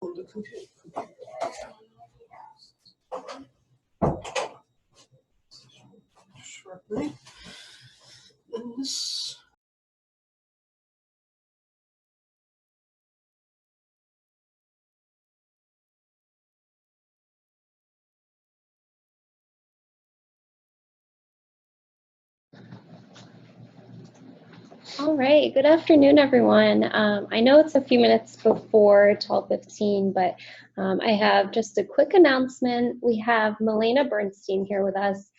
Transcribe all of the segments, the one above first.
on the computer. Shortly. And this. All right, good afternoon, everyone. I know it's a few minutes before 12:15, but I have just a quick announcement. We have Milena Bernstein here with us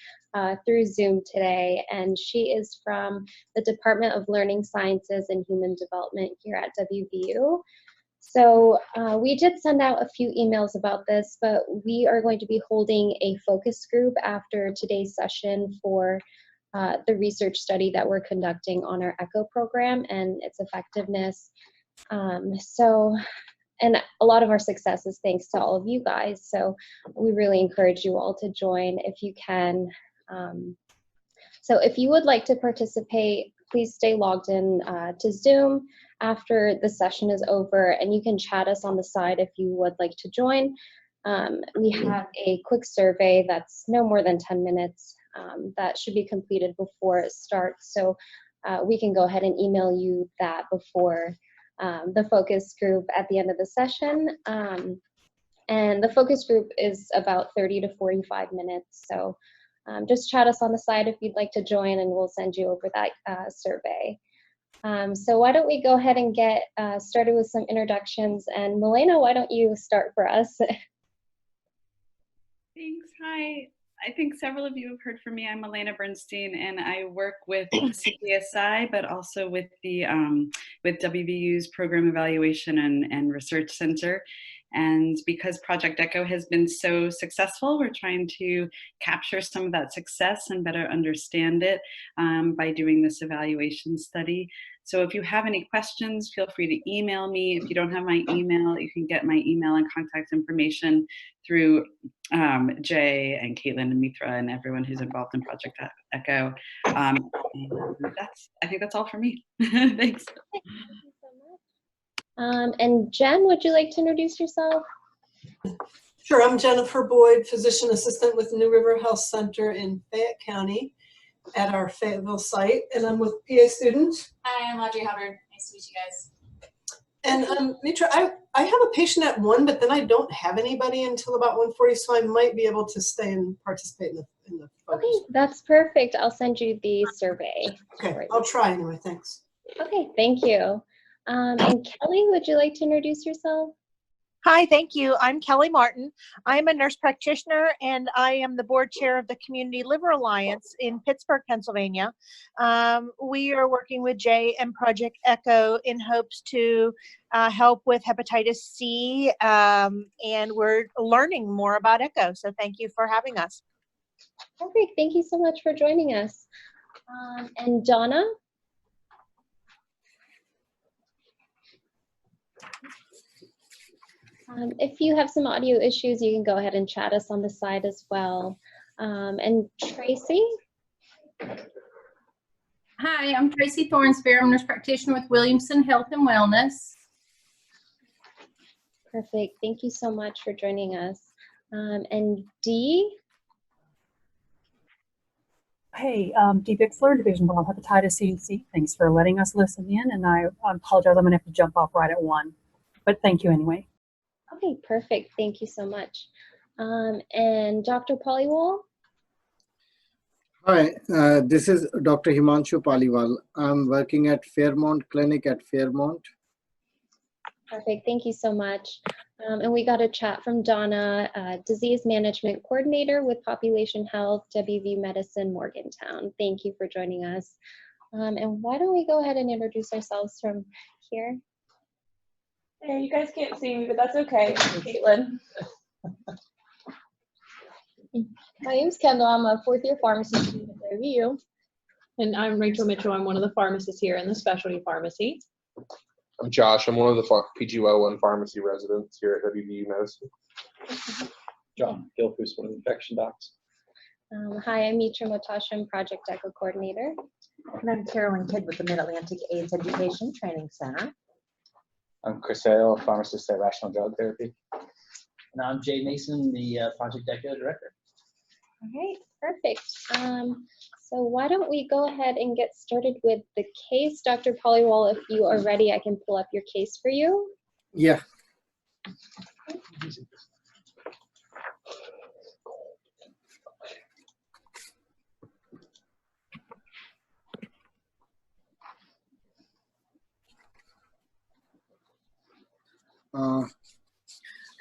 through Zoom today, and she is from the Department of Learning Sciences and Human Development here at WVU. So we did send out a few emails about this, but we are going to be holding a focus group after today's session for the research study that we're conducting on our ECHO program and its effectiveness. And a lot of our success is thanks to all of you guys. So we really encourage you all to join if you can. So if you would like to participate, please stay logged in to Zoom after the session is over, and you can chat us on the side if you would like to join. We have a quick survey that's no more than 10 minutes that should be completed before it starts. So we can go ahead and email you that before the focus group at the end of the session. And the focus group is about 30 to 45 minutes. So just chat us on the side if you'd like to join, and we'll send you over that survey. So why don't we go ahead and get started with some introductions. And Milena, why don't you start for us? Thanks. Hi. I think several of you have heard from me. I'm Milena Bernstein, and I work with CPSI, but also with the with WVU's Program Evaluation and Research Center. And because Project ECHO has been so successful, we're trying to capture some of that success and better understand it by doing this evaluation study. So if you have any questions, feel free to email me. If you don't have my email, you can get my email and contact information through Jay and Caitlin and Mitra and everyone who's involved in Project ECHO. I think that's all for me. Thanks. And Jen, would you like to introduce yourself? Sure, I'm Jennifer Boyd, physician assistant with New River Health Center in Fayette County at our Fayetteville site, and I'm with PA students. Hi, I'm Audrey Hubbard. Nice to meet you guys. And Mitra, I have a patient at 1, but then I don't have anybody until about 1:40, so I might be able to stay and participate in the focus. Okay, that's perfect. I'll send you the survey. Okay, I'll try anyway, thanks. Okay, thank you. And Kelly, would you like to introduce yourself? Hi, thank you. I'm Kelly Martin. I'm a nurse practitioner, and I am the board chair of the Community Liver Alliance in Pittsburgh, Pennsylvania. We are working with Jay and Project ECHO in hopes to help with hepatitis C, and we're learning more about ECHO, so thank you for having us. Perfect. Thank you so much for joining us. And Donna? If you have some audio issues, you can go ahead and chat us on the side as well. And Tracy? Hi, I'm Tracy Thornspear. I'm a nurse practitioner with Williamson Health and Wellness. Perfect. Thank you so much for joining us. And Dee? Hey, Dee Bixler, Division of Hepatitis C. Thanks for letting us listen in, and I apologize, I'm going to have to jump off right at 1, but thank you anyway. Okay, perfect. Thank you so much. And Dr. Paliwal? Hi, this is Dr. Himanshu Paliwal. I'm working at Fairmont Clinic at Fairmont. Perfect. Thank you so much. And we got a chat from Donna, Disease Management Coordinator with Population Health, WVU Medicine, Morgantown. Thank you for joining us. And why don't we go ahead and introduce ourselves from here? Hey, you guys can't see me, but that's okay. Caitlin. My name's Kendall. I'm a 4th-year pharmacy student at WVU. And I'm Rachel Mitchell. I'm one of the pharmacists here in the specialty pharmacy. I'm Josh. I'm one of the PGY1 pharmacy residents here at WVU Medicine. John Gilchrist, one of the infection docs. Hi, I'm Mitra Motasha, Project ECHO Coordinator. And I'm Carolyn Kidd with the Mid-Atlantic AIDS Education Training Center. I'm Chris Hale, pharmacist at Rational Drug Therapy. And I'm Jay Mason, the Project ECHO director. All right, perfect. So why don't we go ahead and get started with the case. Dr. Pollywall, if you are ready, I can pull up your case for you. Yeah.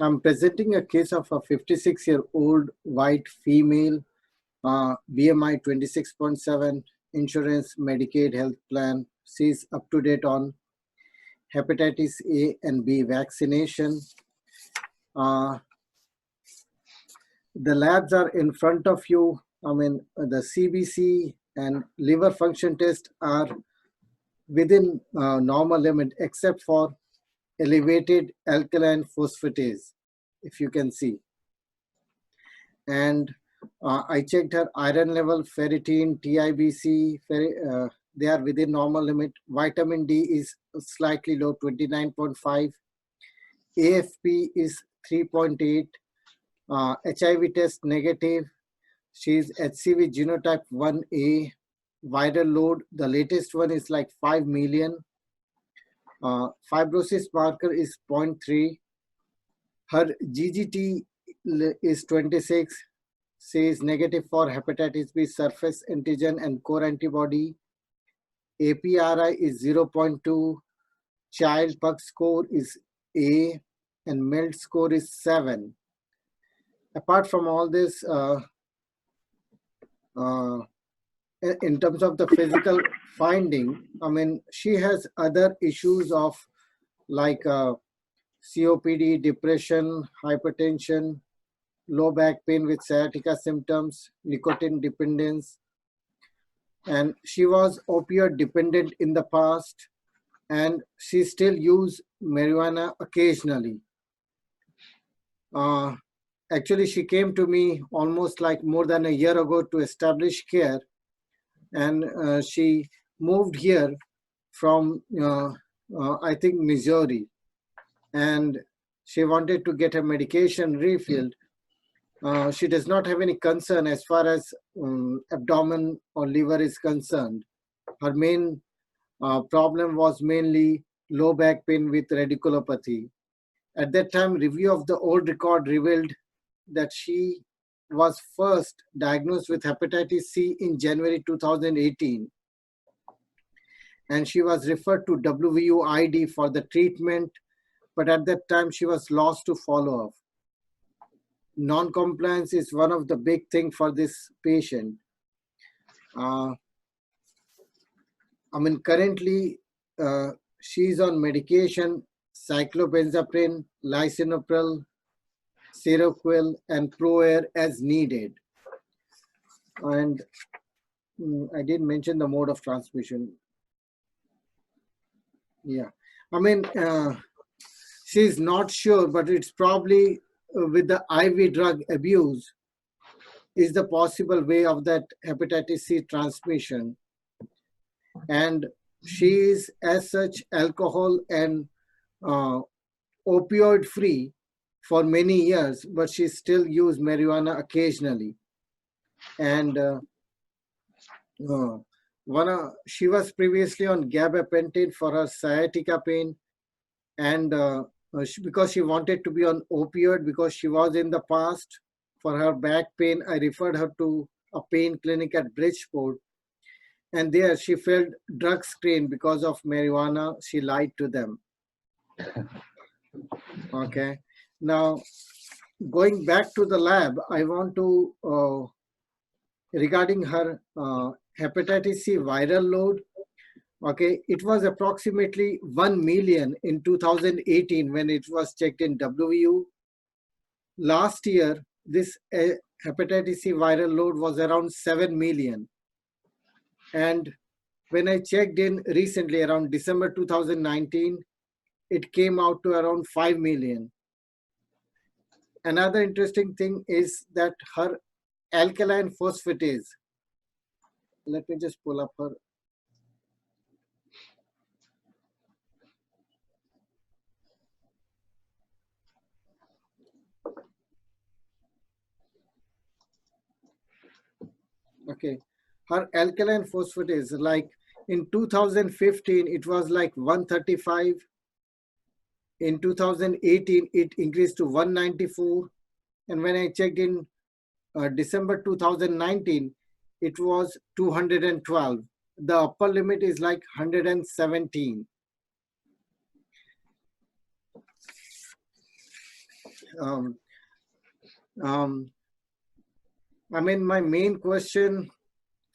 I'm presenting a case of a 56-year-old white female, BMI 26.7, insurance, Medicaid health plan. She's up to date on hepatitis A and B vaccination. The labs are in front of you. I mean, the CBC and liver function test are within normal limit, except for elevated alkaline phosphatase, if you can see. And I checked her iron level, ferritin, TIBC, they are within normal limit. Vitamin D is slightly low, 29.5. AFP is 3.8. HIV test negative. She's HCV genotype 1A. Viral load, the latest one is like 5 million. Fibrosis marker is 0.3. Her GGT is 26. She is negative for hepatitis B surface antigen and core antibody. APRI is 0.2. Child pug score is A and MELD score is 7. Apart from all this, in terms of the physical finding, I mean, she has other issues of like COPD, depression, hypertension, low back pain with sciatica symptoms, nicotine dependence, and she was opioid dependent in the past, and she still used marijuana occasionally. Actually, she came to me almost like more than a year ago to establish care, and she moved here from, I think, Missouri, and she wanted to get her medication refilled. She does not have any concern as far as abdomen or liver is concerned. Her main problem was mainly low back pain with radiculopathy. At that time, review of the old record revealed that she was first diagnosed with hepatitis C in January 2018. And she was referred to WVU-ID for the treatment, but at that time she was lost to follow-up. Non-compliance is one of the big things for this patient. I mean, currently she's on medication, cyclobenzaprine, lisinopril, Seroquel, and ProAir as needed. And I didn't mention the mode of transmission. Yeah, I mean, she's not sure, but it's probably with the IV drug abuse is the possible way of that hepatitis C transmission. And she is as such alcohol and opioid free for many years, but she still used marijuana occasionally. And she was previously on gabapentin for her sciatica pain, and because she wanted to be on opioid because she was in the past for her back pain, I referred her to a pain clinic at Bridgeport, and there she failed drug screen because of marijuana. She lied to them. Okay. Now, going back to the lab, I want to, regarding her hepatitis C viral load, okay, it was approximately 1 million in 2018 when it was checked in WVU. Last year, this hepatitis C viral load was around 7 million. And when I checked in recently, around December 2019, it came out to around 5 million. Another interesting thing is that her alkaline phosphatase, let me just pull up her. Okay. Her alkaline phosphatase, like in 2015, it was like 135. In 2018, it increased to 194. And when I checked in December 2019, it was 212. The upper limit is like 117. I mean, my main question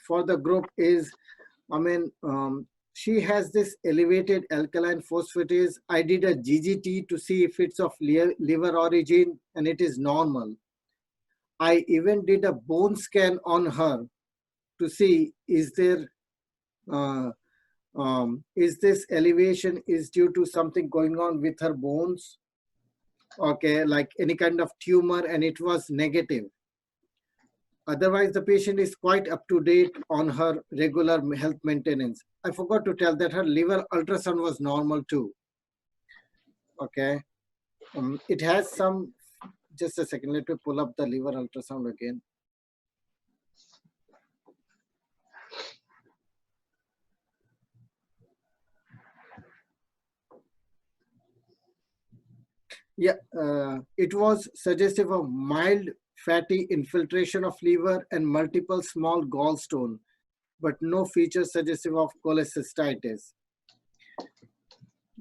for the group is, she has this elevated alkaline phosphatase. I did a GGT to see if it's of liver origin, and it is normal. I even did a bone scan on her to see is there is this elevation is due to something going on with her bones, okay, like any kind of tumor, and it was negative. Otherwise, the patient is quite up to date on her regular health maintenance. I forgot to tell that her liver ultrasound was normal too. Okay. It has some, just a second, let me pull up the liver ultrasound again. Yeah, it was suggestive of mild fatty infiltration of liver and multiple small gallstone, but no features suggestive of cholecystitis.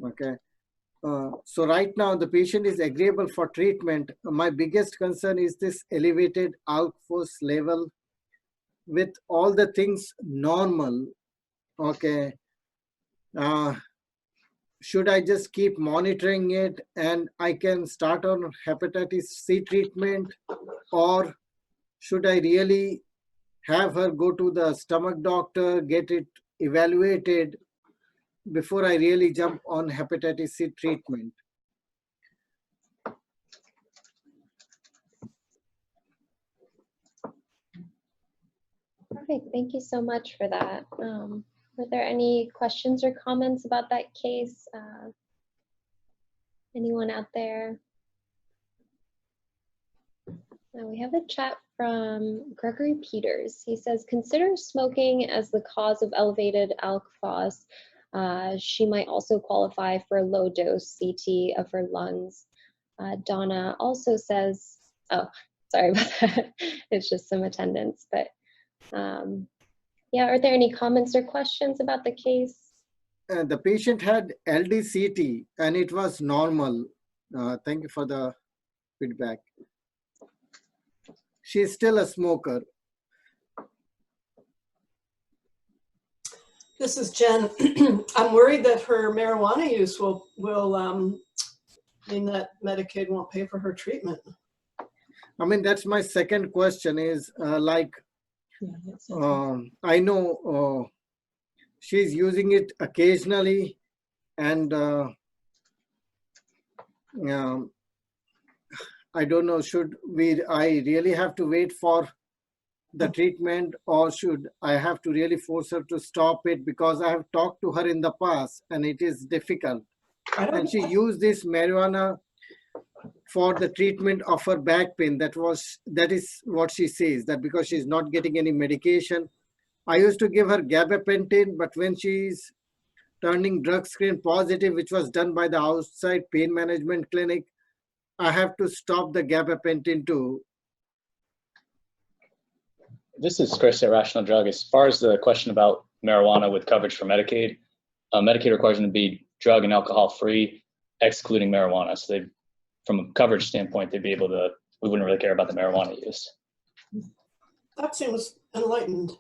Okay. So right now the patient is agreeable for treatment. My biggest concern is this elevated ALK phos level with all the things normal. Okay. Should I just keep monitoring it and I can start on hepatitis C treatment, or should I really have her go to the stomach doctor, get it evaluated before I really jump on hepatitis C treatment? Perfect. Thank you so much for that. Were there any questions or comments about that case? Anyone out there? Now we have a chat from Gregory Peters. He says, consider smoking as the cause of elevated ALK phos. She might also qualify for a low dose CT of her lungs. Donna also says, oh, sorry about that. It's just some attendance, but yeah, are there any comments or questions about the case? The patient had LDCT and it was normal. Thank you for the feedback. She's still a smoker. This is Jen. I'm worried that her marijuana use will mean that Medicaid won't pay for her treatment. I mean, that's my second question is I know she's using it occasionally, and I don't know, I really have to wait for the treatment, or should I have to really force her to stop it? Because I have talked to her in the past and it is difficult. And she used this marijuana for the treatment of her back pain. That is what she says, that because she's not getting any medication. I used to give her gabapentin, but when she's turning drug screen positive, which was done by the outside pain management clinic, I have to stop the gabapentin too. This is Chris at Rational Drug. As far as the question about marijuana with coverage for Medicaid, Medicaid requires them to be drug and alcohol free, excluding marijuana. So they, from a coverage standpoint, they'd be able to, we wouldn't really care about the marijuana use. That seems enlightened.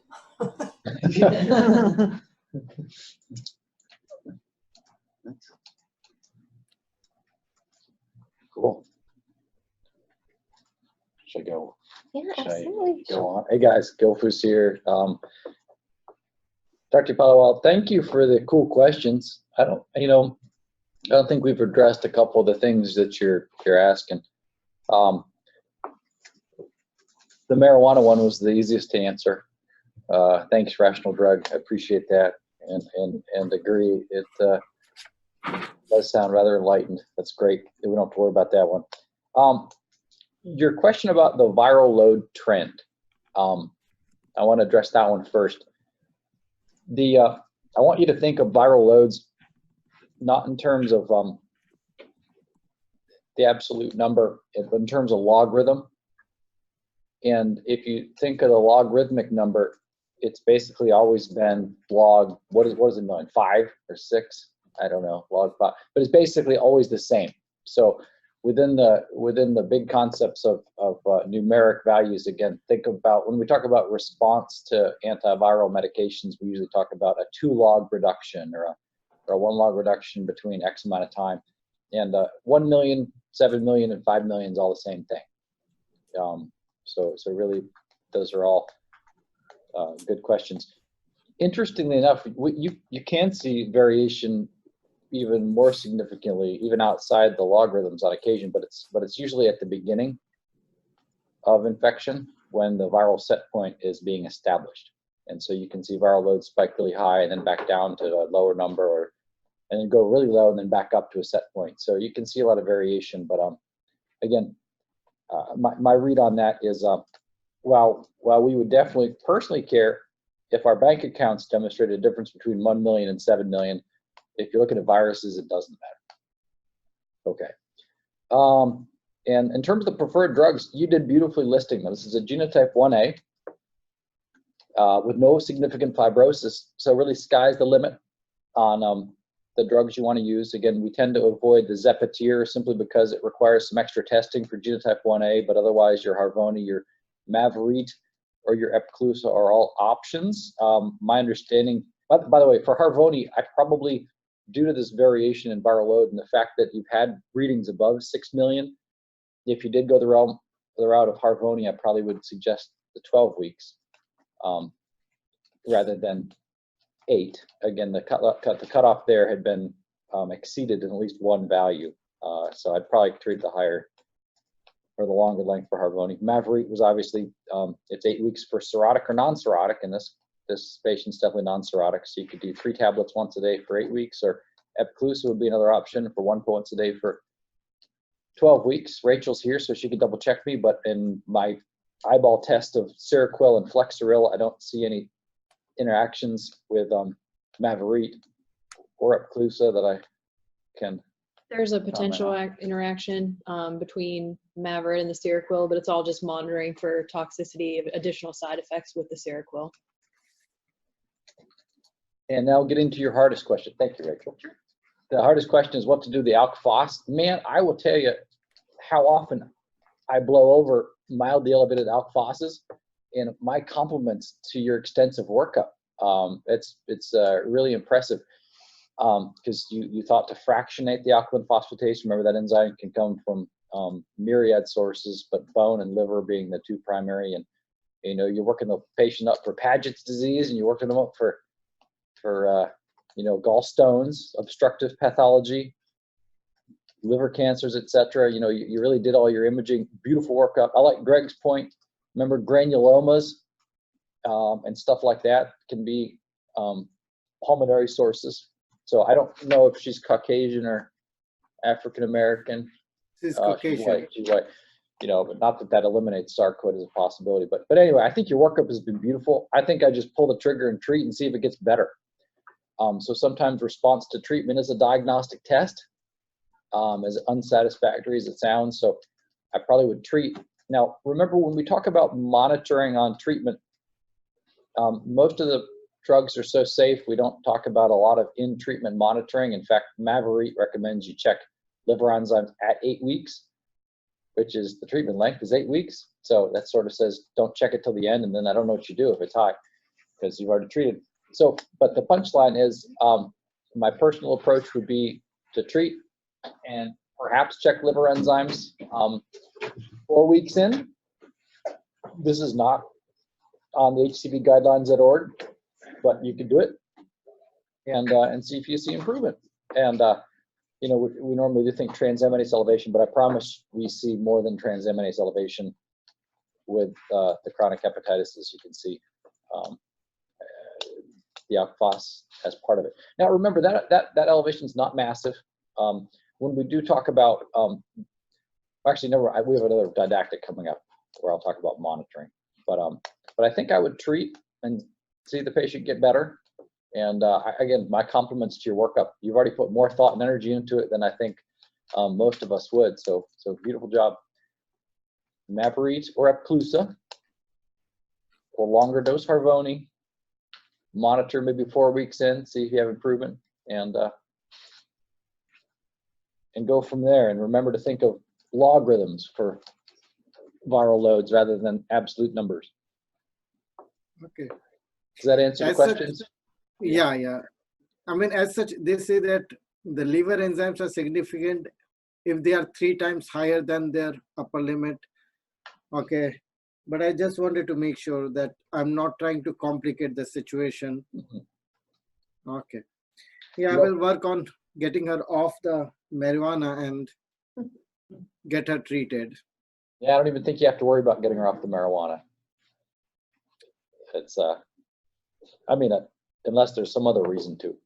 Cool. Should I go? Yeah, Should absolutely. I go on? Hey guys, Gilfus here. Dr. Palawal, thank you for the cool questions. I don't think we've addressed a couple of the things that you're asking. The marijuana one was the easiest to answer. Thanks, Rational Drug. I appreciate that and agree. It does sound rather enlightened. That's great. We don't have to worry about that one. Your question about the viral load trend. I want to address that one first. I want you to think of viral loads not in terms of the absolute number, but in terms of logarithm. And if you think of the logarithmic number, it's basically always been log, what is it known, 5 or 6? I don't know, log 5, but it's basically always the same. So within the big concepts of numeric values, again, think about, when we talk about response to antiviral medications, we usually talk about a 2 log reduction or a 1 log reduction between X amount of time. And 1 million, 7 million, and 5 million is all the same thing. So really, those are all good questions. Interestingly enough, you can see variation even more significantly, even outside the logarithms on occasion, but it's usually at the beginning of infection when the viral set point is being established. And so you can see viral loads spike really high and then back down to a lower number, and then go really low and then back up to a set point. So you can see a lot of variation, but again, my read on that is, while we would definitely personally care if our bank accounts demonstrated a difference between 1 million and 7 million, if you're looking at viruses, it doesn't matter. Okay. And in terms of the preferred drugs, you did beautifully listing them. This is a genotype 1A with no significant fibrosis. So really sky's the limit on the drugs you want to use. Again, we tend to avoid the Zepatier simply because it requires some extra testing for genotype 1A, but otherwise your Harvoni, your Mavorite, or your Epclusa are all options. My understanding, by the way, for Harvoni, I probably, due to this variation in viral load and the fact that you've had readings above 6 million, if you did go the route of Harvoni, I probably would suggest the 12 weeks rather than 8. Again, the cutoff there had been exceeded in at least one value. So I'd probably treat the higher or the longer length for Harvoni. Mavorite was obviously, it's 8 weeks for cirrhotic or non-cirrhotic, and this patient's definitely non-cirrhotic, so you could do 3 tablets once a day for 8 weeks, or Epclusa would be another option for 1 pill once a day for 12 weeks. Rachel's here, so she could double check me, but in my eyeball test of Seroquel and Flexeril, I don't see any interactions with Mavorite or Epclusa that I can. There's a potential interaction between Mavorite and the Seroquel, but it's all just monitoring for toxicity of additional side effects with the Seroquel. And now get into your hardest question. Thank you, Rachel. Sure. The hardest question is what to do with the Alk Phos. Man, I will tell you how often I blow over mildly elevated Alk Phoses, and my compliments to your extensive workup. It's really impressive because you thought to fractionate the alkaline phosphatase. Remember that enzyme can come from myriad sources, but bone and liver being the 2 primary. And you know, you're working the patient up for Paget's disease, and you're working them up for gallstones, obstructive pathology, liver cancers, etc. You know, you really did all your imaging. Beautiful workup. I like Greg's point. Remember, granulomas and stuff like that can be pulmonary sources. So I don't know if she's Caucasian or African American. She's Caucasian. She's white. You know, but not that eliminates sarcoid as a possibility. But anyway, I think your workup has been beautiful. I think I just pull the trigger and treat and see if it gets better. So sometimes response to treatment is a diagnostic test, as unsatisfactory as it sounds. So I probably would treat. Now, remember, when we talk about monitoring on treatment, most of the drugs are so safe, we don't talk about a lot of in-treatment monitoring. In fact, Mavorite recommends you check liver enzymes at 8 weeks, which is the treatment length is 8 weeks. So that sort of says, don't check it till the end, and then I don't know what you do if it's high, because you've already treated. So, but the punchline is, my personal approach would be to treat and perhaps check liver enzymes 4 weeks in. This is not on the HCV guidelines.org, but you can do it and see if you see improvement. And you know, we normally do think transaminase elevation, but I promise we see more than transaminase elevation with the chronic hepatitis, as you can see. The Alk Phos as part of it. Now, remember that elevation is not massive. When we do talk about, actually, we have another didactic coming up where I'll talk about monitoring. But I think I would treat and see the patient get better. And again, my compliments to your workup. You've already put more thought and energy into it than I think most of us would. So beautiful job. Mavorite or Epclusa or longer dose Harvoni. Monitor maybe 4 weeks in, see if you have improvement, and go from there. And remember to think of logarithms for viral loads rather than absolute numbers. Okay. Does that answer the questions? Yeah. I mean, as such, they say that the liver enzymes are significant if they are 3 times higher than their upper limit. Okay. But I just wanted to make sure that I'm not trying to complicate the situation. Okay. Yeah, I will work on getting her off the marijuana and get her treated. Yeah, I don't even think you have to worry about getting her off the marijuana. It's, I mean, unless there's some other reason to.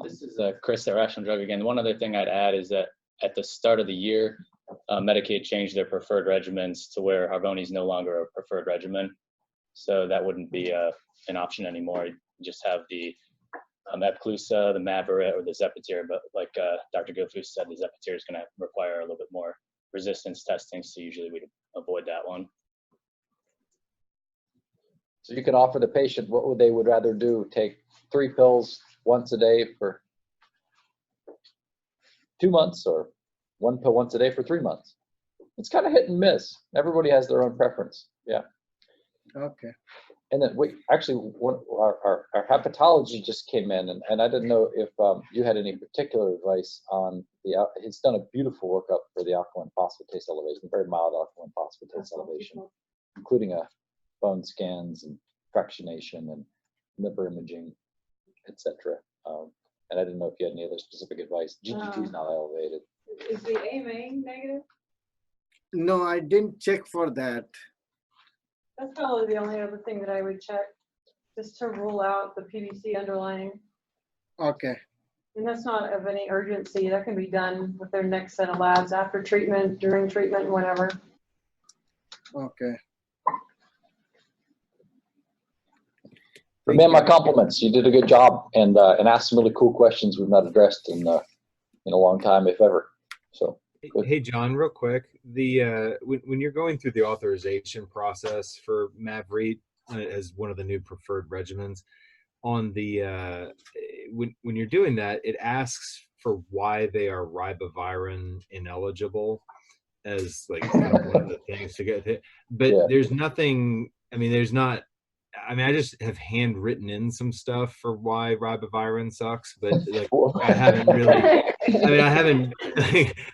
This is Chris at Rational Drug again. One other thing I'd add is that at the start of the year, Medicaid changed their preferred regimens to where Harvoni is no longer a preferred regimen. So that wouldn't be an option anymore. You just have the Epclusa, the Mavorite, or the Zepatier. But like Dr. Gilfus said, the Zepatier is going to require a little bit more resistance testing. So usually we'd avoid that one. So you can offer the patient what they would rather do, take 3 pills once a day for 2 months or 1 pill once a day for 3 months. It's kind of hit and miss. Everybody has their own preference. Yeah. Okay. And then our hepatology just came in, and I didn't know if you had any particular advice on he's done a beautiful workup for the alkaline phosphatase elevation, very mild alkaline phosphatase elevation, including bone scans and fractionation and liver imaging, etc. And I didn't know if you had any other specific advice. GGT is not elevated. Is the AMA negative? No, I didn't check for that. That's probably the only other thing that I would check, just to rule out the PBC underlying. Okay. And that's not of any urgency. That can be done with their next set of labs after treatment, during treatment, whatever. Okay. Man, my compliments. You did a good job and asked some really cool questions we've not addressed in a long time, if ever. So. Good. Hey, John, real quick, when you're going through the authorization process for Mavorite as one of the new preferred regimens, on the when you're doing that, it asks for why they are ribavirin ineligible as like kind of one of the things to get it. But yeah. There's nothing. I mean, there's not. I mean, I just have handwritten in some stuff for why ribavirin sucks, but like I haven't really. I mean, I haven't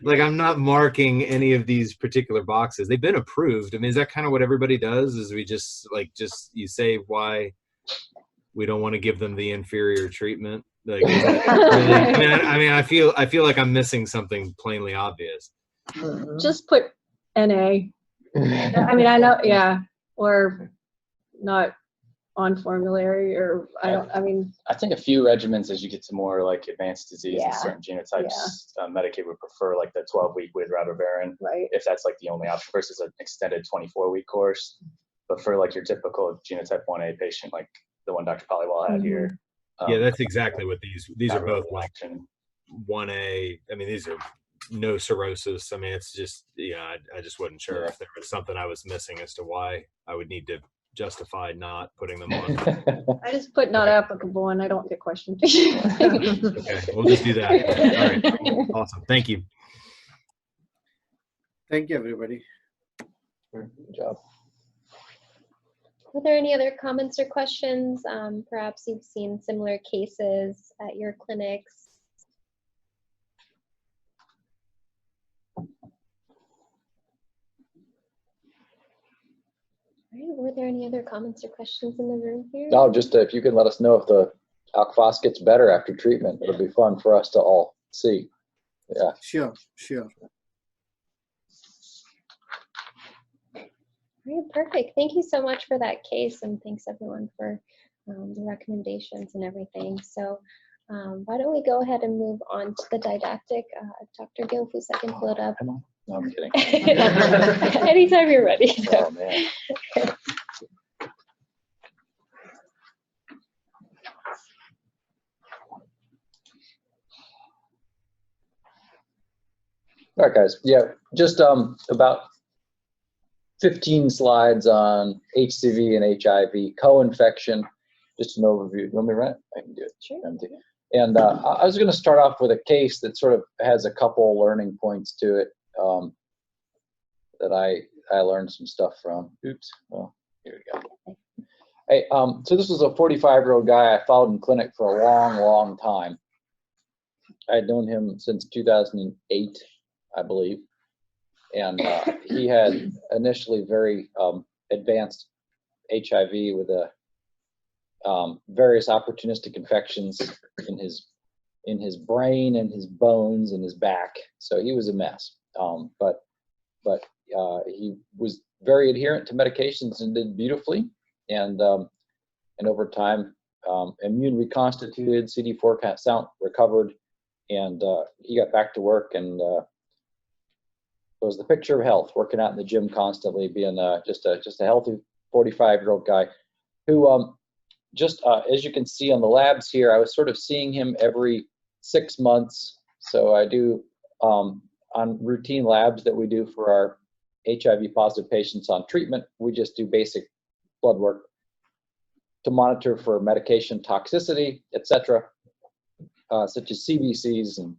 like I'm not marking any of these particular boxes. They've been approved. I mean, is that kind of what everybody does? Is we just you say why we don't want to give them the inferior treatment? Like, is that really, I mean, I feel like I'm missing something plainly obvious. Just put NA. I mean, I know, yeah, or not on formulary, or I mean, I think a few regimens as you get to more like advanced disease and certain genotypes, Medicaid would prefer like the 12-week with ribavirin, right? If that's like the only option versus an extended 24-week course. But for like your typical genotype 1A patient, like the one Dr. Pollywall had here. Yeah, that's exactly what these are both like 1A. I mean, these are no cirrhosis. I mean, it's just, I just wasn't sure if there was something I was missing as to why I would need to justify not putting them on. I just put not applicable and I don't get questioned. Okay, we'll just do that. All right, awesome. Thank you. Thank you, everybody. Good job. Are there any other comments or questions? Perhaps you've seen similar cases at your clinics. Were there any other comments or questions in the room here? No, just if you can let us know if the alk-phos gets better after treatment, it'll be fun for us to all see. Yeah. Sure. All right, perfect. Thank you so much for that case, and thanks everyone for the recommendations and everything. So why don't we go ahead and move on to the didactic. Dr. Gilfus, I can pull it up No, I'm kidding. Anytime you're ready. Oh, man. All right, guys. Yeah, just about 15 slides on HCV and HIV co-infection. Just an overview. You want me to run it? I can do it. Sure. And I was going to start off with a case that sort of has a couple learning points to it that I learned some stuff from. Oops. Well, here we go. Hey, so this was a 45-year-old guy I followed in clinic for a long, long time. I had known him since 2008, I believe. And he had initially very advanced HIV with various opportunistic infections in his brain and his bones and his back. So he was a mess. But he was very adherent to medications and did beautifully. And over time, immune reconstituted, CD4 count recovered, and he got back to work and was the picture of health, working out in the gym constantly, being just a healthy 45-year-old guy who just as you can see on the labs here, I was sort of seeing him every 6 months. So I do on routine labs that we do for our HIV positive patients on treatment, we just do basic blood work to monitor for medication toxicity, etc., such as CBCs and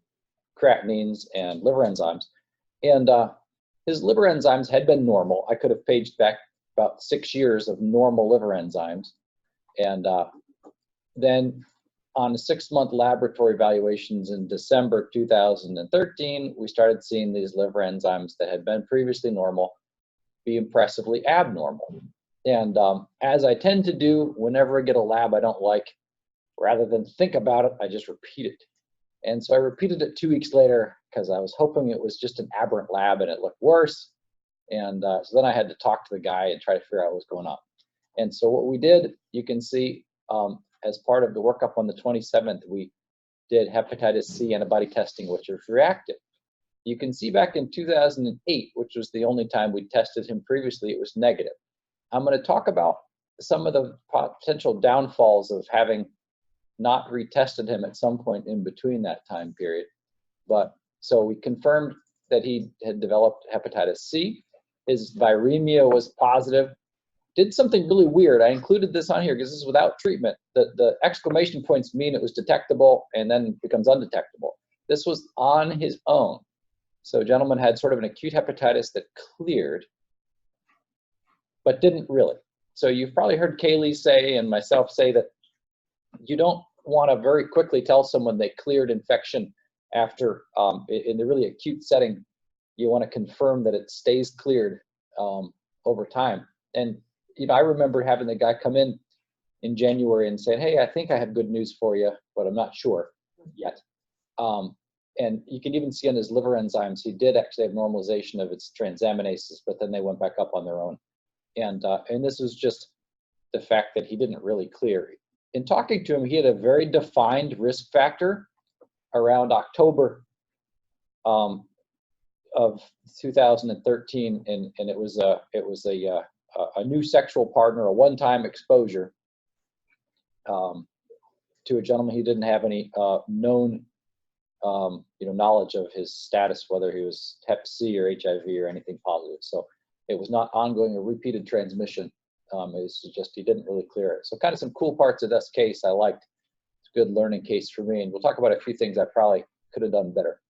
creatinines and liver enzymes. And his liver enzymes had been normal. I could have paged back about 6 years of normal liver enzymes. And then on 6-month laboratory evaluations in December 2013, we started seeing these liver enzymes that had been previously normal be impressively abnormal. And as I tend to do whenever I get a lab I don't like, rather than think about it, I just repeat it. And so I repeated it 2 weeks later because I was hoping it was just an aberrant lab and it looked worse. And so then I had to talk to the guy and try to figure out what was going on. And so what we did, you can see as part of the workup on the 27th, we did hepatitis C antibody testing, which is reactive. You can see back in 2008, which was the only time we tested him previously, it was negative. I'm going to talk about some of the potential downfalls of having not retested him at some point in between that time period. But so we confirmed that he had developed hepatitis C. His viremia was positive. Did something really weird. I included this on here because this is without treatment. The exclamation points mean it was detectable and then becomes undetectable. This was on his own. So a gentleman had sort of an acute hepatitis that cleared, but didn't really. So you've probably heard Kaylee say and myself say that you don't want to very quickly tell someone they cleared infection after, in the really acute setting, you want to confirm that it stays cleared over time. And you know, I remember having the guy come in January and saying, hey, I think I have good news for you, but I'm not sure yet. And you can even see on his liver enzymes, he did actually have normalization of its transaminases, but then they went back up on their own. And this was just the fact that he didn't really clear. In talking to him, he had a very defined risk factor around October of 2013, and it was a new sexual partner, a one-time exposure to a gentleman he didn't have any known knowledge of his status, whether he was Hep C or HIV or anything positive. So it was not ongoing or repeated transmission. It was just he didn't really clear it. So kind of some cool parts of this case I liked. It's a good learning case for me, and we'll talk about a few things I probably could have done better.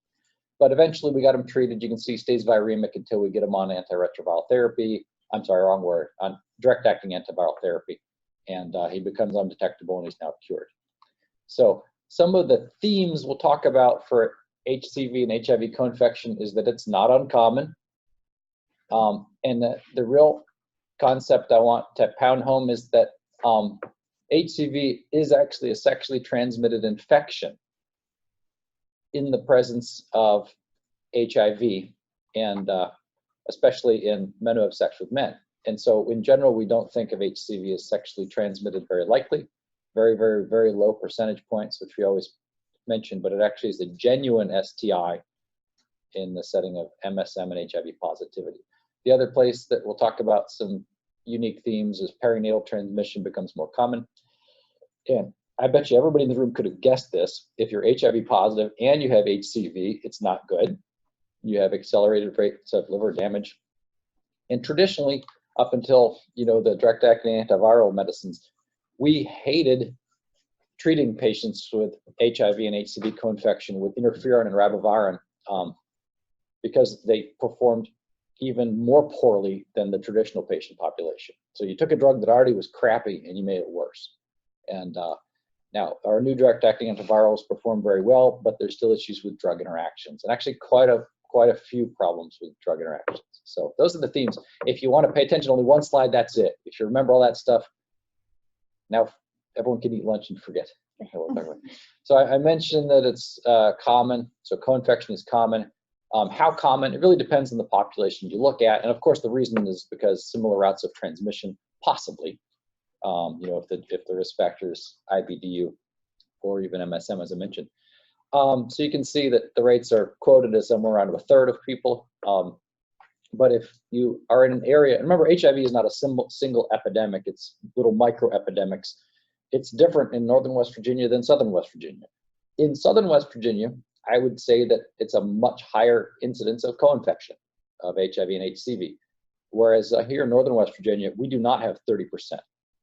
But eventually we got him treated. You can see he stays viremic until we get him on antiretroviral therapy. I'm sorry, wrong word, on direct-acting antiviral therapy. And he becomes undetectable and he's now cured. So some of the themes we'll talk about for HCV and HIV co-infection is that it's not uncommon. And the real concept I want to pound home is that HCV is actually a sexually transmitted infection in the presence of HIV, and especially in men who have sex with men. And so in general, we don't think of HCV as sexually transmitted very likely. Very, very, very low percentage points, which we always mention, but it actually is a genuine STI in the setting of MSM and HIV positivity. The other place that we'll talk about some unique themes is perinatal transmission becomes more common. And I bet you everybody in the room could have guessed this. If you're HIV positive and you have HCV, it's not good. You have accelerated rates of liver damage. And traditionally, up until the direct-acting antiviral medicines, we hated treating patients with HIV and HCV co-infection with interferon and ribavirin because they performed even more poorly than the traditional patient population. So you took a drug that already was crappy and you made it worse. And now our new direct-acting antivirals perform very well, but there's still issues with drug interactions, and actually quite a few problems with drug interactions. So those are the themes. If you want to pay attention to only one slide, that's it. If you remember all that stuff, now everyone can eat lunch and forget. So I mentioned that it's common. So co-infection is common. How common? It really depends on the population you look at. And of course, the reason is because similar routes of transmission, possibly, if the risk factor is IBDU or even MSM, as I mentioned. So you can see that the rates are quoted as somewhere around a third of people. But if you are in an area, and remember, HIV is not a single epidemic, it's little micro epidemics. It's different in northern West Virginia than southern West Virginia. In southern West Virginia, I would say that it's a much higher incidence of co-infection of HIV and HCV. Whereas here in northern West Virginia, we do not have 30%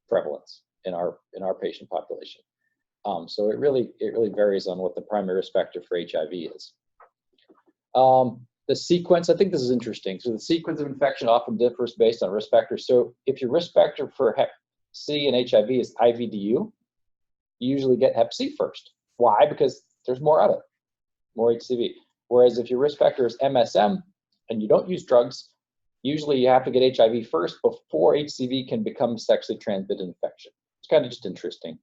prevalence in our patient population. So it really varies on what the primary risk factor for HIV is. The sequence, I think this is interesting. So the sequence of infection often differs based on risk factors. So if your risk factor for Hep C and HIV is IVDU, you usually get Hep C first. Why? Because there's more of it, more HCV. Whereas if your risk factor is MSM and you don't use drugs, usually you have to get HIV first before HCV can become sexually transmitted infection. It's kind of just interesting.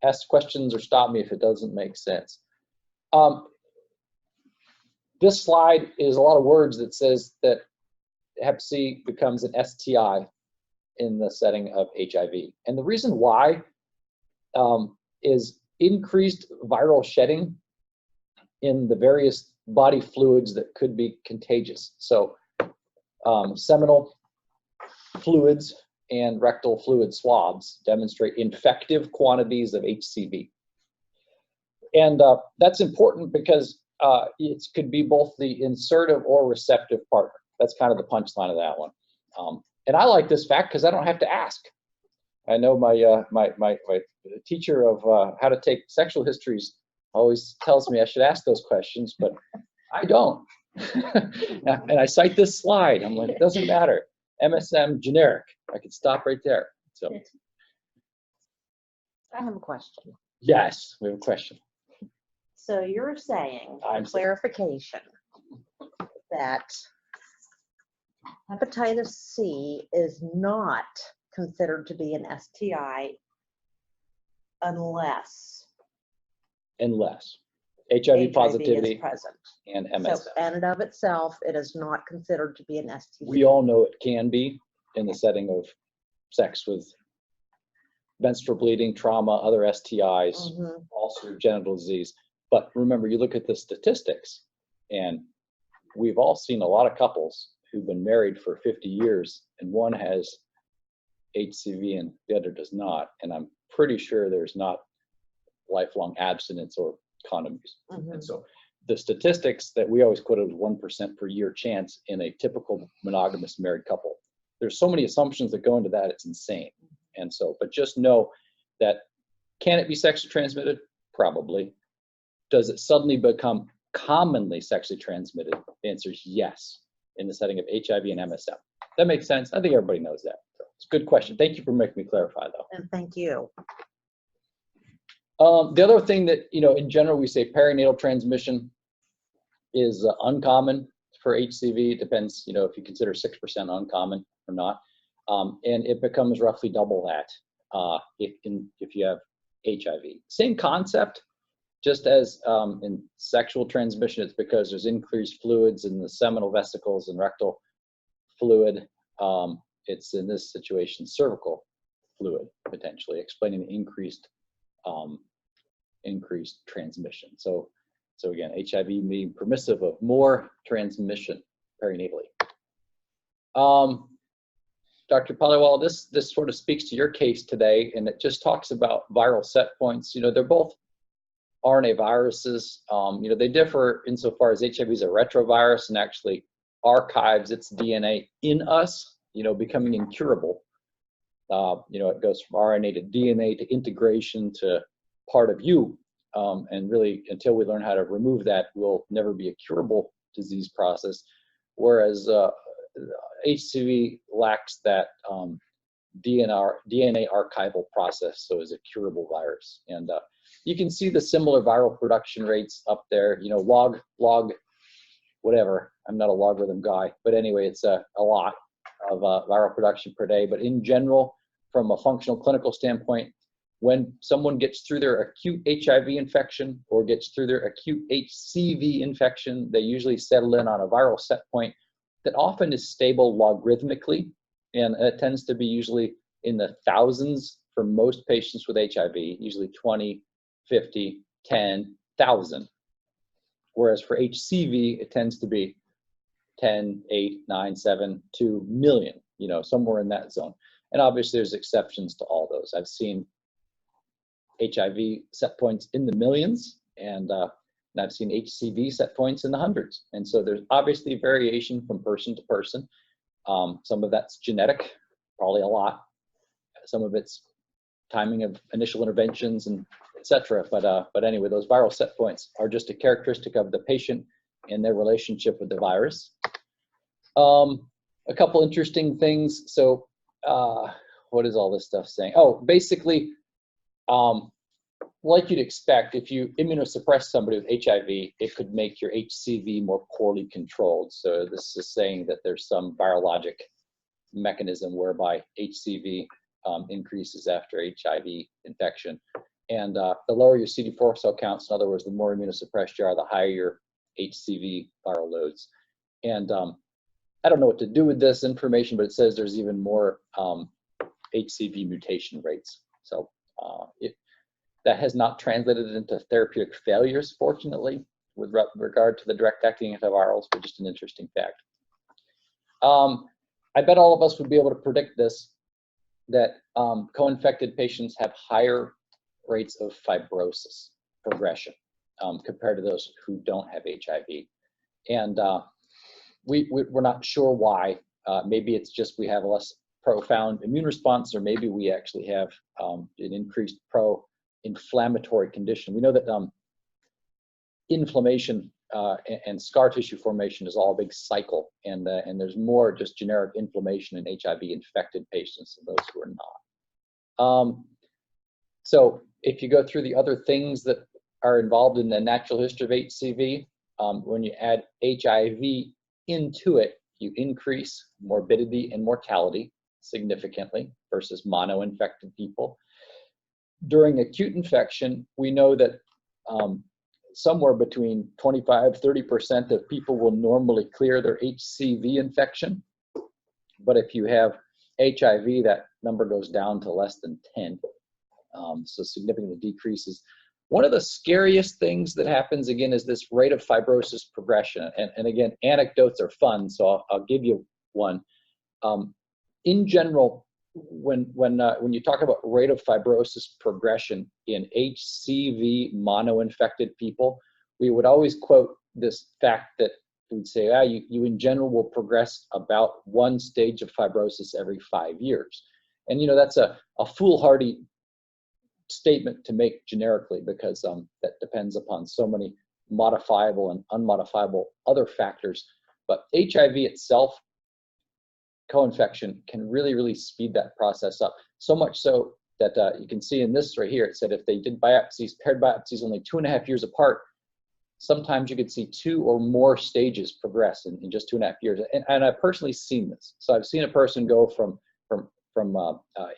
Ask questions or stop me if it doesn't make sense. This slide is a lot of words that says that Hep C becomes an STI in the setting of HIV. And the reason why is increased viral shedding in the various body fluids that could be contagious. So seminal fluids and rectal fluid swabs demonstrate infective quantities of HCV. And that's important because it could be both the insertive or receptive partner. That's kind of the punchline of that one. And I like this fact because I don't have to ask. I know my teacher of how to take sexual histories always tells me I should ask those questions, but I don't. And I cite this slide. I'm like, it doesn't matter. MSM generic. I could stop right there. So I have a question. yes, we have a question. So you're saying, I'm clarification, that hepatitis C is not considered to be an STI unless HIV positivity is present. and MSM. So in and of itself, it is not considered to be an STI. We all know it can be in the setting of sex with menstrual bleeding, trauma, other STIs, also genital disease. But remember, you look at the statistics, and we've all seen a lot of couples who've been married for 50 years, and one has HCV and the other does not. And I'm pretty sure there's not lifelong abstinence or condom use. And so the statistics that we always quoted was 1% per year chance in a typical monogamous married couple. There's so many assumptions that go into that, it's insane. And so, but just know that, can it be sexually transmitted? Probably. Does it suddenly become commonly sexually transmitted? The answer is yes, in the setting of HIV and MSM. That makes sense. I think everybody knows that. So it's a good question. Thank you for making me clarify, though. And thank you. The other thing that, in general, we say perinatal transmission is uncommon for HCV. It depends, if you consider 6% uncommon or not. And it becomes roughly double that if you have HIV. Same concept, just as in sexual transmission, it's because there's increased fluids in the seminal vesicles and rectal fluid. It's in this situation cervical fluid, potentially, explaining the increased transmission. So So again, HIV being permissive of more transmission perinatally. Dr. Paliwal, this sort of speaks to your case today, and it just talks about viral set points. You know, they're both RNA viruses. You know, they differ insofar as HIV is a retrovirus and actually archives its DNA in us, you know, becoming incurable. You know, it goes from RNA to DNA to integration to part of you. And really, until we learn how to remove that, will never be a curable disease process. Whereas HCV lacks that DNA archival process, so is a curable virus. And you can see the similar viral production rates up there. You know, log, whatever. I'm not a logarithm guy, but anyway, it's a lot of viral production per day. But in general, from a functional clinical standpoint, when someone gets through their acute HIV infection or gets through their acute HCV infection, they usually settle in on a viral set point that often is stable logarithmically, and it tends to be usually in the thousands for most patients with HIV, usually 20, 50, 10, 1,000. Whereas for HCV, it tends to be 10, 8, 9, 7, 2 million, you know, somewhere in that zone. And obviously there's exceptions to all those. I've seen HIV set points in the millions, and I've seen HCV set points in the hundreds. And so there's obviously variation from person to person. Some of that's genetic, probably a lot. Some of it's timing of initial interventions and et cetera. But anyway, those viral set points are just a characteristic of the patient and their relationship with the virus. A couple interesting things. So what is all this stuff saying? Oh, basically, like you'd expect, if you immunosuppress somebody with HIV, it could make your HCV more poorly controlled. So this is saying that there's some virologic mechanism whereby HCV increases after HIV infection. And the lower your CD4 cell counts, in other words, the more immunosuppressed you are, the higher your HCV viral loads. And I don't know what to do with this information, but it says there's even more HCV mutation rates. So that has not translated into therapeutic failures, fortunately, with regard to the direct-acting antivirals, but just an interesting fact. I bet all of us would be able to predict this, that co-infected patients have higher rates of fibrosis progression compared to those who don't have HIV. And we're not sure why. Maybe it's just we have a less profound immune response, or maybe we actually have an increased pro-inflammatory condition. We know that inflammation and scar tissue formation is all a big cycle, and there's more just generic inflammation in HIV-infected patients than those who are not. So if you go through the other things that are involved in the natural history of HCV, when you add HIV into it, you increase morbidity and mortality significantly versus mono-infected people. During acute infection, we know that somewhere between 25–30% of people will normally clear their HCV infection. But if you have HIV, that number goes down to less than 10. So significantly decreases. One of the scariest things that happens, again, is this rate of fibrosis progression. And again, anecdotes are fun, so I'll give you one. In general, when you talk about rate of fibrosis progression in HCV mono-infected people, we would always quote this fact that we'd say, you in general will progress about one stage of fibrosis every 5 years. And you know, that's a foolhardy statement to make generically, because that depends upon so many modifiable and unmodifiable other factors. But HIV itself, co-infection, can really speed that process up. So much so that you can see in this right here, it said if they did biopsies, paired biopsies only 2.5 years apart, sometimes you could see 2 or more stages progress in just 2.5 years. And I've personally seen this. So I've seen a person go from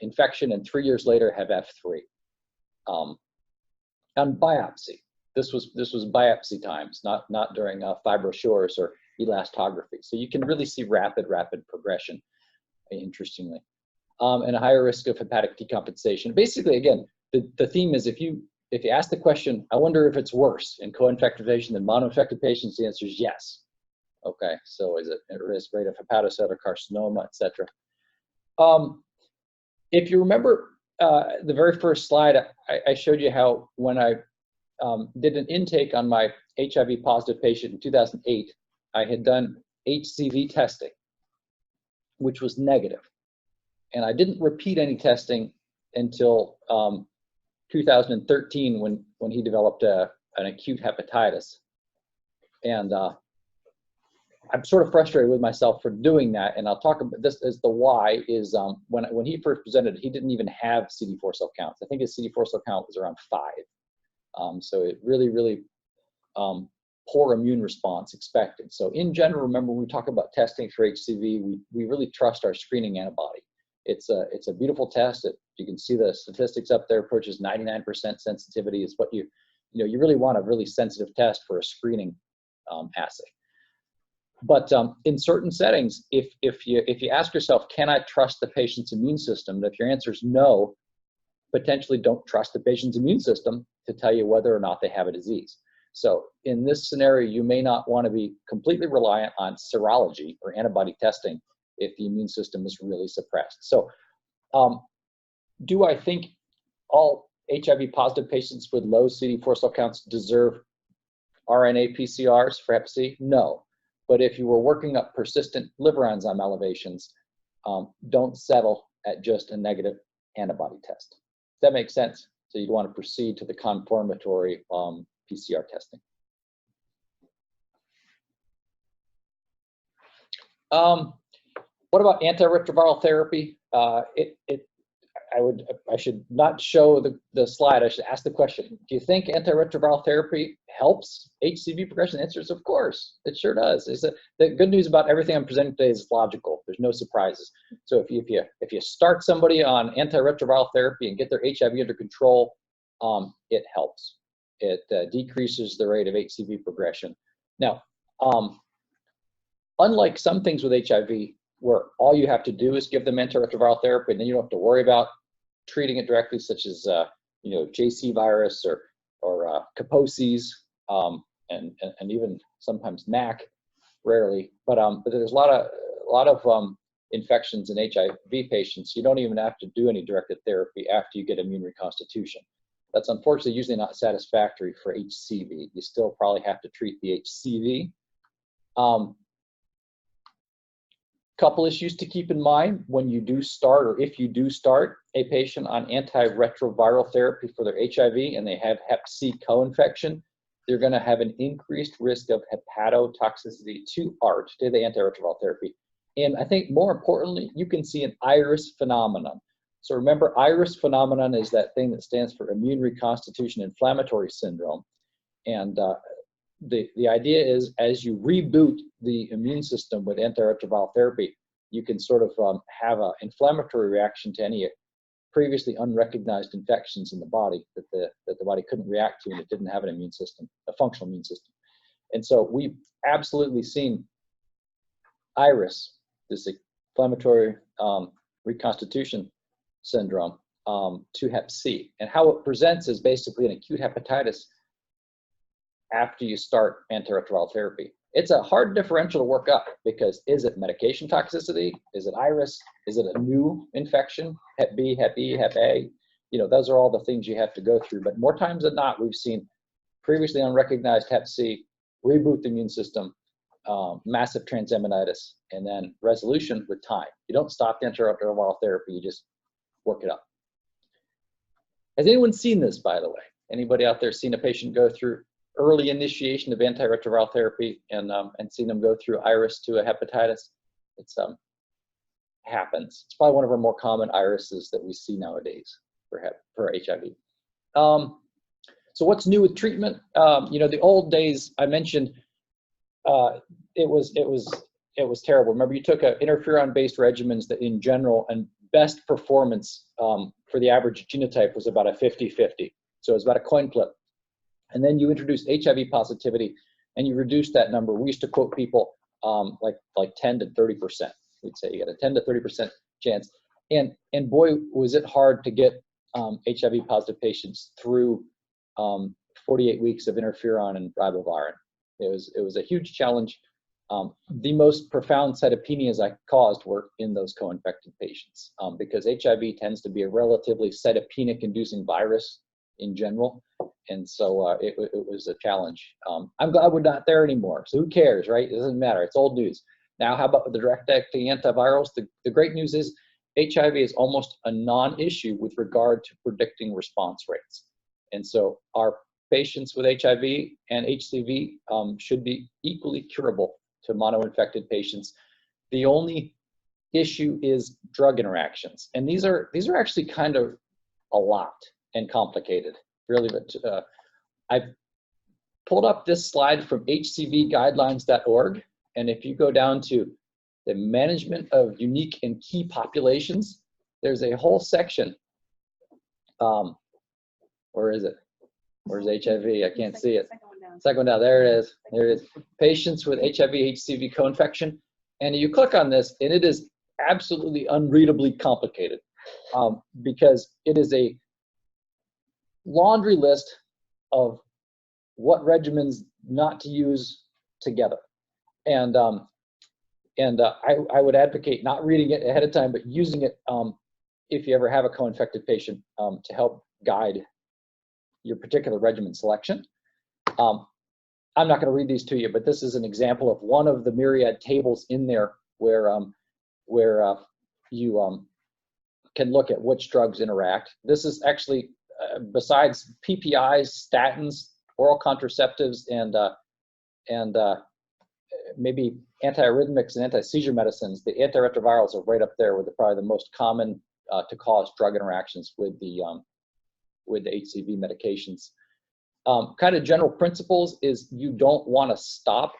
infection and 3 years later have F3. On biopsy, this was biopsy times, not during fibrosures or elastography. So you can really see rapid progression, interestingly, and a higher risk of hepatic decompensation. Basically, again, the theme is if you if you ask the question, I wonder if it's worse in co-infected patients than mono-infected patients, the answer is yes. Okay, so is it at risk rate of hepatocellular carcinoma, et cetera? If you remember the very first slide, I showed you how when I did an intake on my HIV positive patient in 2008, I had done HCV testing, which was negative. And I didn't repeat any testing until 2013 when he developed an acute hepatitis. And I'm sort of frustrated with myself for doing that. And I'll talk about this as the why is when he first presented, he didn't even have CD4 cell counts. I think his CD4 cell count was around 5. So it really poor immune response expected. So in general, remember when we talk about testing for HCV, we really trust our screening antibody. It's a beautiful test. You can see the statistics up there, approaches 99% sensitivity is what you really want a really sensitive test for a screening assay. But in certain settings, if you ask yourself, can I trust the patient's immune system? And if your answer is no, potentially don't trust the patient's immune system to tell you whether or not they have a disease. So in this scenario, you may not want to be completely reliant on serology or antibody testing if the immune system is really suppressed. So do I think all HIV positive patients with low CD4 cell counts deserve RNA PCRs for Hep C? No. But if you were working up persistent liver enzyme elevations, don't settle at just a negative antibody test. Does that make sense? So you'd want to proceed to the confirmatory PCR testing. What about antiretroviral therapy? I should not show the slide. I should ask the question. Do you think antiretroviral therapy helps HCV progression? The answer is of course. It sure does. The good news about everything I'm presenting today is logical. There's no surprises. So if you start somebody on antiretroviral therapy and get their HIV under control, it helps. It decreases the rate of HCV progression. Now, unlike some things with HIV, where all you have to do is give them antiretroviral therapy, and then you don't have to worry about treating it directly, such as JC virus or Kaposi's, and even sometimes MAC, rarely. But there's a lot of infections in HIV patients. You don't even have to do any directed therapy after you get immune reconstitution. That's unfortunately usually not satisfactory for HCV. You still probably have to treat the HCV. Couple issues to keep in mind when you do start, or if you do start a patient on antiretroviral therapy for their HIV and they have Hep C co-infection, they're going to have an increased risk of hepatotoxicity to ART, to the antiretroviral therapy. And I think more importantly, you can see an IRIS phenomenon. So remember, IRIS phenomenon is that thing that stands for immune reconstitution inflammatory syndrome. And the idea is, as you reboot the immune system with antiretroviral therapy, you can sort of have an inflammatory reaction to any previously unrecognized infections in the body that the body couldn't react to, and it didn't have an immune system, a functional immune system. And so we've absolutely seen IRIS, this inflammatory reconstitution syndrome, to Hep C. And how it presents is basically an acute hepatitis after you start antiretroviral therapy. It's a hard differential to work up, because is it medication toxicity? Is it IRIS? Is it a new infection? Hep B, Hep E, Hep A? Those are all the things you have to go through. But more times than not, we've seen previously unrecognized Hep C, reboot the immune system, massive transaminitis, and then resolution with time. You don't stop the antiretroviral therapy, you just work it up. Has anyone seen this, by the way? Anybody out there seen a patient go through early initiation of antiretroviral therapy and seen them go through IRIS to a hepatitis? It's happens. It's probably one of our more common irises that we see nowadays for HIV. So what's new with treatment? The old days I mentioned, it was terrible. Remember, you took interferon-based regimens that in general, and best performance for the average genotype was about a 50-50. So it was about a coin flip. And then you introduced HIV positivity, and you reduced that number. We used to quote people like 10 to 30%. We'd say you got a 10 to 30% chance. And boy, was it hard to get HIV positive patients through 48 weeks of interferon and ribavirin. It was a huge challenge. The most profound cytopenias I caused were in those co-infected patients because HIV tends to be a relatively cytopenic-inducing virus in general, and so it was a challenge. I'm glad we're not there anymore, so who cares, right? It doesn't matter. It's old news. Now, how about with the direct-acting antivirals? The great news is HIV is almost a non-issue with regard to predicting response rates, and so our patients with HIV and HCV should be equally curable to mono-infected patients. The only issue is drug interactions, and these are actually kind of a lot and complicated, really. But I've pulled up this slide from hcvguidelines.org, and if you go down to the management of unique and key populations, there's a whole section. Where is it? Where's HIV? I can't see it. Second one down. There it is. There it is. Patients with HIV Hcv Co-Infection. And you click on this, and it is absolutely unreadably complicated because it is a laundry list of what regimens not to use together. And I would advocate not reading it ahead of time, but using it if you ever have a co-infected patient to help guide your particular regimen selection. I'm not going to read these to you, but this is an example of one of the myriad tables in there where you can look at which drugs interact. This is actually, besides PPIs, statins, oral contraceptives, and maybe antiarrhythmics and anti-seizure medicines, the antiretrovirals are right up there with probably the most common to cause drug interactions with the HCV medications. Kind of general principles is you don't want to stop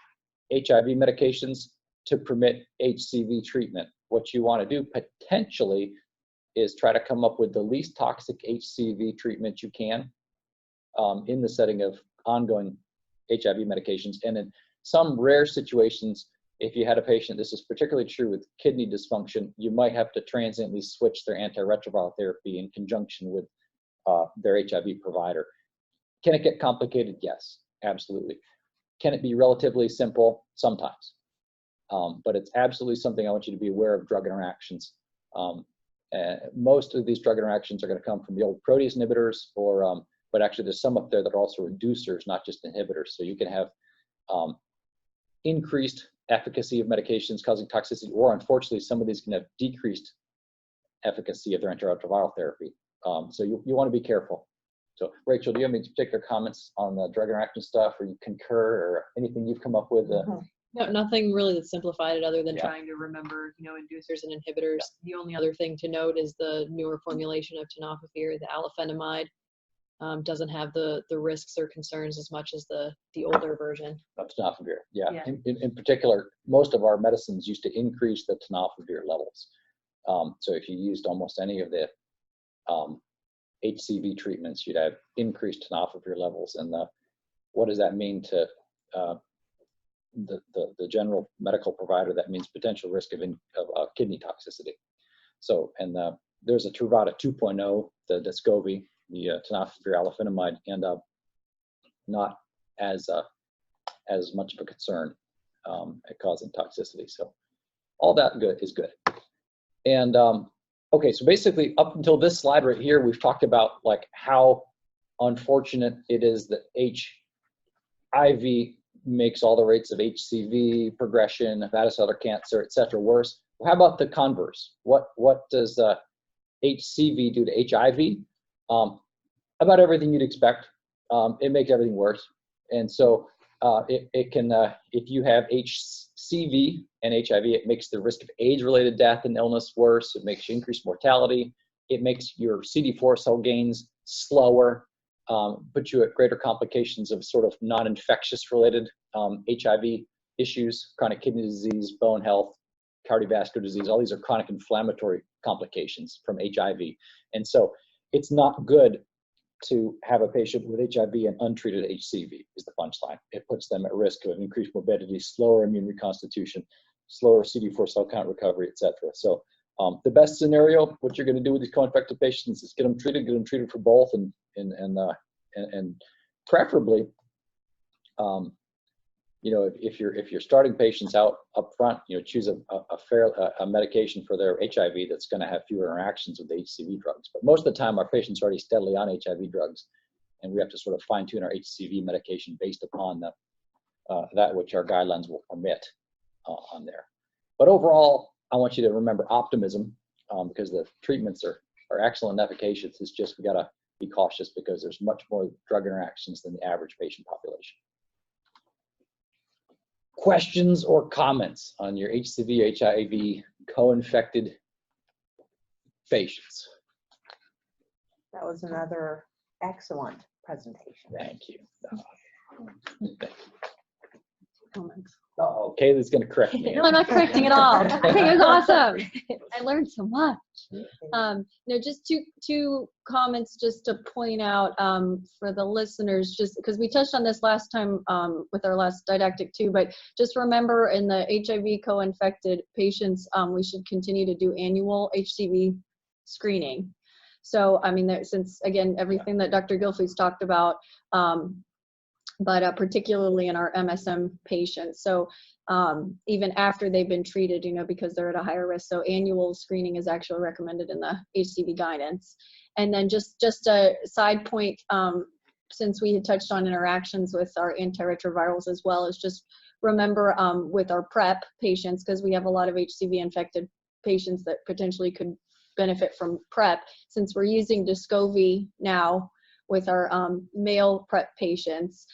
HIV medications to permit HCV treatment. What you want to do potentially is try to come up with the least toxic HCV treatment you can in the setting of ongoing HIV medications. And in some rare situations, if you had a patient, this is particularly true with kidney dysfunction, you might have to transiently switch their antiretroviral therapy in conjunction with their HIV provider. Can it get complicated? Yes, absolutely. Can it be relatively simple? Sometimes. But it's absolutely something I want you to be aware of, drug interactions. Most of these drug interactions are going to come from the old protease inhibitors, but actually there's some up there that are also reducers, not just inhibitors. So you can have increased efficacy of medications causing toxicity, or unfortunately, some of these can have decreased efficacy of their antiretroviral therapy. So you want to be careful. So Rachel, do you have any particular comments on the drug interaction stuff, or you concur, or anything you've come up with? No, nothing really that simplified it other than trying to remember, inducers and inhibitors. The only other thing to note is the newer formulation of tenofovir, the alafenamide, doesn't have the risks or concerns as much as the older version. Of tenofovir, yeah. In particular, most of our medicines used to increase the tenofovir levels. So if you used almost any of the HCV treatments, you'd have increased tenofovir levels. And what does that mean to the general medical provider? That means potential risk of kidney toxicity. So, and there's a Truvada 2.0, the Descovy, the tenofovir alafenamide, and not as much of a concern at causing toxicity. So all that is good. And okay, so basically up until this slide right here, we've talked about like how unfortunate it is that HIV makes all the rates of HCV progression, hepatocellular cancer, et cetera, worse. Well, how about the converse? What does HCV do to HIV? About everything you'd expect. It makes everything worse. And so it can, if you have HCV and HIV, it makes the risk of AIDS-related death and illness worse. It makes you increase mortality. It makes your CD4 cell gains slower, puts you at greater complications of sort of non-infectious related HIV issues, chronic kidney disease, bone health, cardiovascular disease. All these are chronic inflammatory complications from HIV. And so it's not good to have a patient with HIV and untreated HCV is the punchline. It puts them at risk of increased morbidity, slower immune reconstitution, slower CD4 cell count recovery, et cetera. So the best scenario, what you're going to do with these co-infected patients is get them treated for both, and and preferably, you know, if you're starting patients out up front, you know, choose a medication for their HIV that's going to have fewer interactions with the HCV drugs. But most of the time, our patients are already steadily on HIV drugs, and we have to sort of fine tune our HCV medication based upon that which our guidelines will permit on there. But overall, I want you to remember optimism, because the treatments are excellent and efficacious. It's just we got to be cautious because there's much more drug interactions than the average patient population. Questions or comments on your HCV, HIV co-infected patients? That was another excellent presentation. Thank you. Oh, Kaylee's going to correct me. No, I'm not correcting at all. I think it was awesome. I learned so much. No, just two comments just to point out for the listeners, just because we touched on this last time with our last didactic too, but just remember in the HIV co-infected patients, we should continue to do annual HCV screening. So, I mean, since again, everything that Dr. Gilfie's talked about, but particularly in our MSM patients. So even after they've been treated, you know, because they're at a higher risk. So annual screening is actually recommended in the HCV guidance. And then just a side point, since we had touched on interactions with our antiretrovirals as well, is just remember with our PrEP patients, because we have a lot of HCV infected patients that potentially could benefit from PrEP, since we're using Descovy now with our male PrEP patients,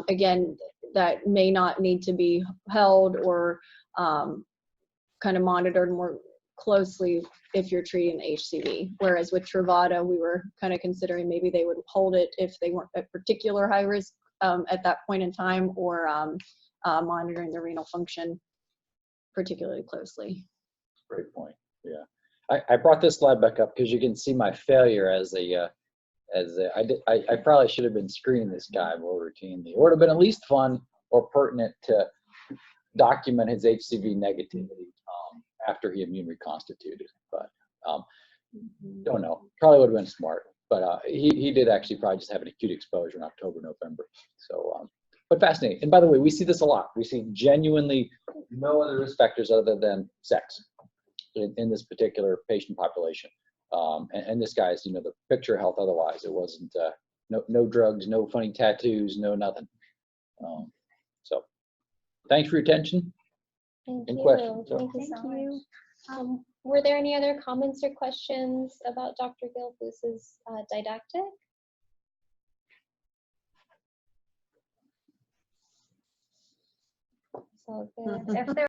again, that may not need to be held or kind of monitored more closely if you're treating HCV. Whereas with Truvada, we were kind of considering maybe they would hold it if they weren't at particular high risk at that point in time, or monitoring the renal function particularly closely. Great point. Yeah, I brought this slide back up because you can see my failure I probably should have been screening this guy more routinely. It would have been at least fun or pertinent to document his HCV negativity after he immune reconstituted. But don't know. Probably would have been smart. But he did actually probably just have an acute exposure in October, November. So, but fascinating. And by the way, we see this a lot. We see genuinely no other risk factors other than sex in this particular patient population. And this guy's, you know, the picture of health otherwise. It wasn't, no drugs, no funny tattoos, no nothing. So thanks for your attention. Thank and you. questions. Thank you so much. Were there any other comments or questions about Dr. Gilfus's didactic? So good. If there